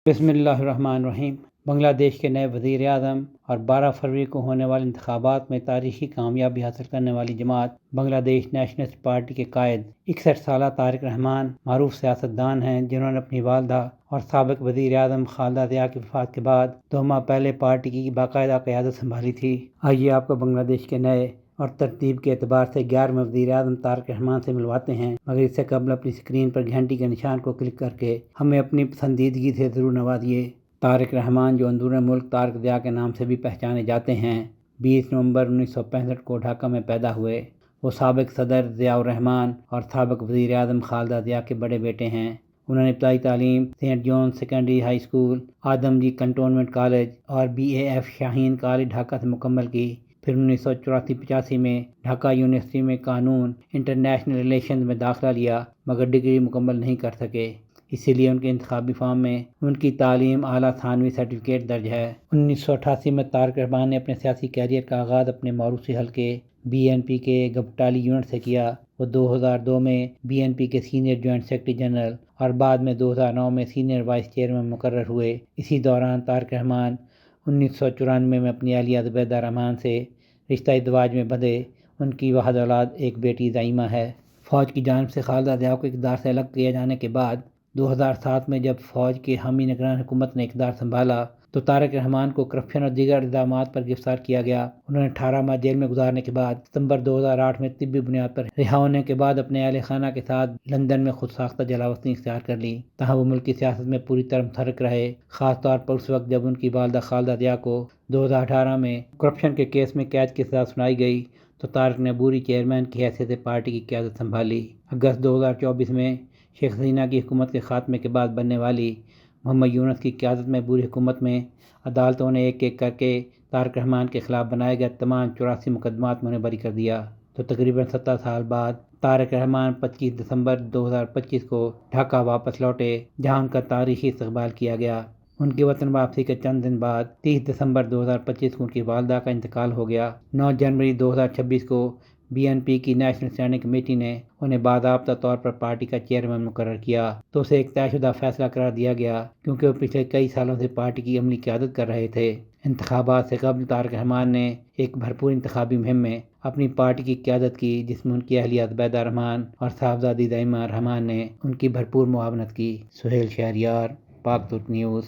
بسم اللہ الرحمن الرحیم۔ بنگلہ دیش کے نئے وزیر اعظم اور 12 فروری کو ہونے والے انتخابات میں تاریخی کامیابی حاصل کرنے والی جماعت بنگلہ دیش نیشنلسٹ پارٹی کے قائد 61 سالہ طارق رحمان معروف سیاستدان ہیں، جنہوں نے اپنی والدہ اور سابق وزیر اعظم خالدہ ضیاء کی وفات کے بعد 2 ماہ پہلے پارٹی کی باقاعدہ قیادت سنبھالی تھی۔ آئیے آپ کو بنگلہ دیش کے نئے اور ترتیب کے اعتبار سے 11ویں وزیر اعظم طارق رحمان سے ملواتے ہیں، مگر اس سے قبل اپنی اسکرین پر گھنٹی کے نشان کو کلک کر کے ہمیں اپنی پسندیدگی سے ضرور نوازیے۔ طارق رحمان، جو اندرون ملک طارق ضیاء کے نام سے بھی پہچانے جاتے ہیں، 20 نومبر 1965 کو ڈھاکہ میں پیدا ہوئے۔ وہ سابق صدر ضیاء الرحمان اور سابق وزیر اعظم خالدہ ضیاء کے بڑے بیٹے ہیں۔ انہوں نے ابتدائی تعلیم سینٹ جون سیکنڈری ہائی اسکول، آدم جی کنٹونمنٹ کالج اور BAF شاہین کالج ڈھاکہ سے مکمل کی۔ پھر 1984-85 میں ڈھاکہ یونیورسٹی میں قانون انٹرنیشنل ریلیشنز میں داخلہ لیا، مگر ڈگری مکمل نہیں کر سکے، اسی لیے ان کے انتخابی فارم میں ان کی تعلیم اعلیٰ ثانوی سرٹیفکیٹ درج ہے۔ 1988 میں طارق رحمان نے اپنے سیاسی کیریئر کا آغاز اپنے موروثی حلقے BNP کے گبٹالی یونٹ سے کیا۔ وہ 2002 میں BNP کے سینئر جوائنٹ سیکرٹری جنرل اور بعد میں 2009 میں سینئر وائس چیئرمین مقرر ہوئے۔ اسی دوران طارق رحمان 1994 میں اپنی اہلیہ زبیدہ رحمان سے رشتہ ازدواج میں بندھے۔ ان کی واحد اولاد ایک بیٹی زائمہ ہے۔ فوج کی جانب سے خالدہ ضیاء کو اقتدار سے الگ کیے جانے کے بعد 2007 میں جب فوج کی حامی نگران حکومت نے اقتدار سنبھالا تو طارق رحمان کو کرپشن اور دیگر الزامات پر گرفتار کیا گیا۔ انہوں نے 18 ماہ جیل میں گزارنے کے بعد ستمبر 2008 میں طبی بنیاد پر رہا ہونے کے بعد اپنے اہل خانہ کے ساتھ لندن میں خود ساختہ جلاوطنی اختیار کر لی، تاہم وہ ملک کی سیاست میں پوری طرح متحرک رہے، خاص طور پر اس وقت جب ان کی والدہ خالدہ ضیاء کو 2018 میں کرپشن کے کیس میں قید کی سزا سنائی گئی تو طارق نے عبوری چیئرمین کی حیثیت سے پارٹی کی قیادت سنبھالی۔ اگست 2024 میں شیخ حسینہ کی حکومت کے خاتمے کے بعد بننے والی محمد یونس کی قیادت میں عبوری حکومت میں عدالتوں نے ایک ایک کر کے طارق رحمان کے خلاف بنائے گئے تمام 84 مقدمات میں انہیں بری کر دیا، تو تقریباً 17 سال بعد طارق رحمان 25 دسمبر 2025 کو ڈھاکہ واپس لوٹے، جہاں ان کا تاریخی استقبال کیا گیا۔ ان کی وطن واپسی کے چند دن بعد 30 دسمبر 2025 کو ان کی والدہ کا انتقال ہو گیا۔ 9 جنوری 2026 کو BNP کی نیشنل اسٹینڈنگ کمیٹی نے انہیں باضابطہ طور پر پارٹی کا چیئرمین مقرر کیا تو اسے ایک طے شدہ فیصلہ قرار دیا گیا، کیونکہ وہ پچھلے کئی سالوں سے پارٹی کی عملی قیادت کر رہے تھے۔ انتخابات سے قبل طارق رحمان نے ایک بھرپور انتخابی مہم میں اپنی پارٹی کی قیادت کی، جس میں ان کی اہلیہ زبیدہ رحمان اور صاحبزادی زائمہ رحمان نے ان کی بھرپور معاونت کی۔ سہیل شہریار، پاک ترک نیوز۔